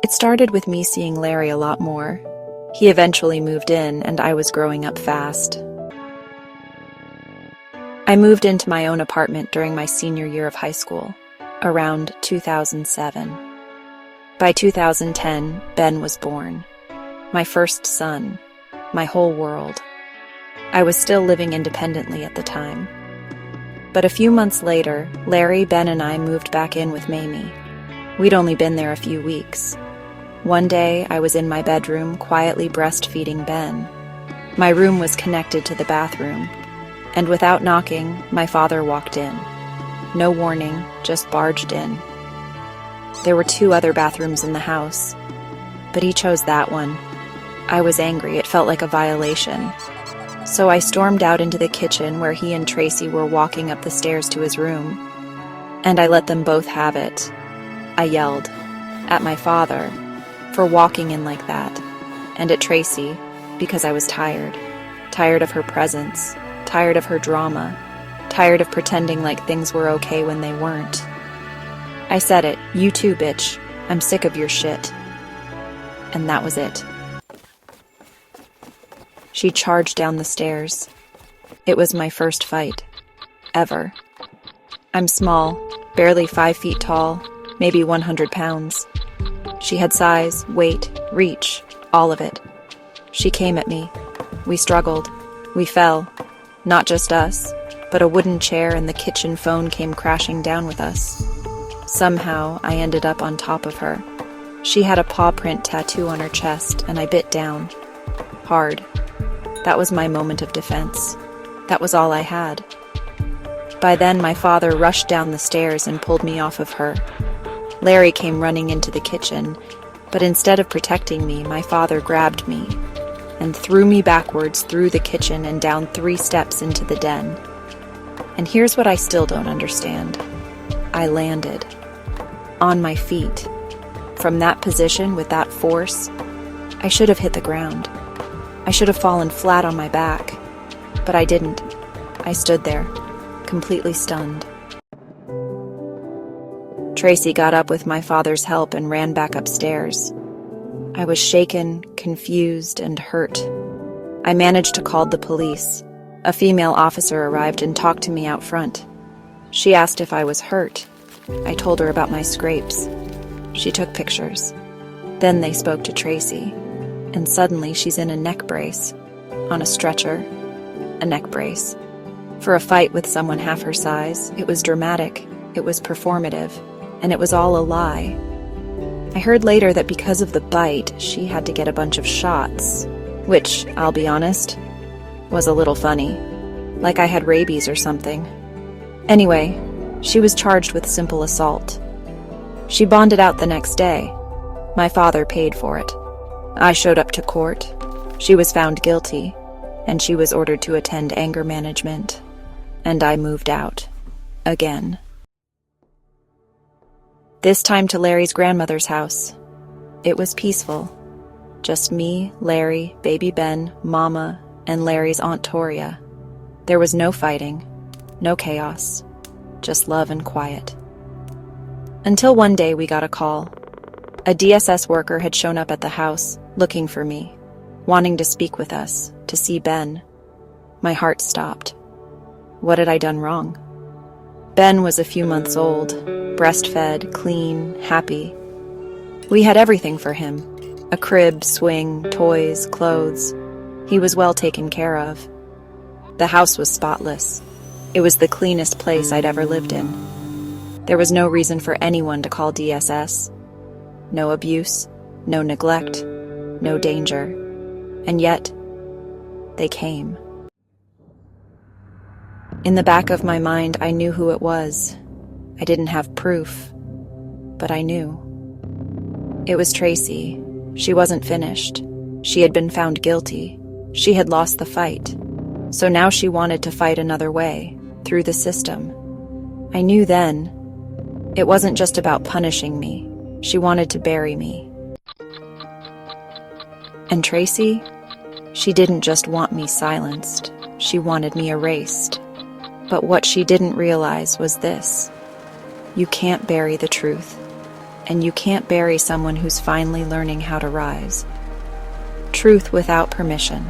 It started with me seeing Larry a lot more. He eventually moved in, and I was growing up fast. I moved into my own apartment during my senior year of high school, around 2007. By 2010, Ben was born. My first son, my whole world. I was still living independently at the time. But a few months later, Larry, Ben, and I moved back in with Mamie. We'd only been there a few weeks. One day, I was in my bedroom, quietly breastfeeding Ben. My room was connected to the bathroom, and without knocking, my father walked in. No warning, just barged in. There were 2 other bathrooms in the house, but he chose that one. I was angry, it felt like a violation. So I stormed out into the kitchen where he and Tracy were walking up the stairs to his room, and I let them both have it. I yelled at my father for walking in like that, and at Tracy because I was tired. Tired of her presence, tired of her drama, tired of pretending like things were okay when they weren't. I said it, "You too, bitch. I'm sick of your shit." And that was it. She charged down the stairs. It was my first fight. Ever. I'm small, barely 5 feet tall, maybe 100 pounds. She had size, weight, reach, all of it. She came at me. We struggled. We fell. Not just us, but a wooden chair and the kitchen phone came crashing down with us. Somehow, I ended up on top of her. She had a paw print tattoo on her chest, and I bit down. Hard. That was my moment of defense. That was all I had. By then, my father rushed down the stairs and pulled me off of her. Larry came running into the kitchen, but instead of protecting me, my father grabbed me and threw me backwards through the kitchen and down 3 steps into the den. And here's what I still don't understand. I landed. On my feet. From that position, with that force, I should have hit the ground. I should have fallen flat on my back. But I didn't. I stood there, completely stunned. Tracy got up with my father's help and ran back upstairs. I was shaken, confused, and hurt. I managed to call the police. A female officer arrived and talked to me out front. She asked if I was hurt. I told her about my scrapes. She took pictures. Then they spoke to Tracy, and suddenly she's in a neck brace. On a stretcher. A neck brace. For a fight with someone half her size, it was dramatic, it was performative, and it was all a lie. I heard later that because of the bite, she had to get a bunch of shots, which, I'll be honest, was a little funny. Like I had rabies or something. Anyway, she was charged with simple assault. She bonded out the next day. My father paid for it. I showed up to court. She was found guilty, and she was ordered to attend anger management. And I moved out. Again. This time to Larry's grandmother's house. It was peaceful. Just me, Larry, baby Ben, Mama, and Larry's Aunt Toria. There was no fighting, no chaos, just love and quiet. Until one day we got a call. A DSS worker had shown up at the house, looking for me, wanting to speak with us, to see Ben. My heart stopped. What had I done wrong? Ben was a few months old, breastfed, clean, happy. We had everything for him. A crib, swing, toys, clothes. He was well taken care of. The house was spotless. It was the cleanest place I'd ever lived in. There was no reason for anyone to call DSS. No abuse, no neglect, no danger. And yet, they came. In the back of my mind, I knew who it was. I didn't have proof, but I knew. It was Tracy. She wasn't finished. She had been found guilty. She had lost the fight. So now she wanted to fight another way, through the system. I knew then. It wasn't just about punishing me. She wanted to bury me. And Tracy? She didn't just want me silenced. She wanted me erased. But what she didn't realize was this. You can't bury the truth, and you can't bury someone who's finally learning how to rise. Truth without permission.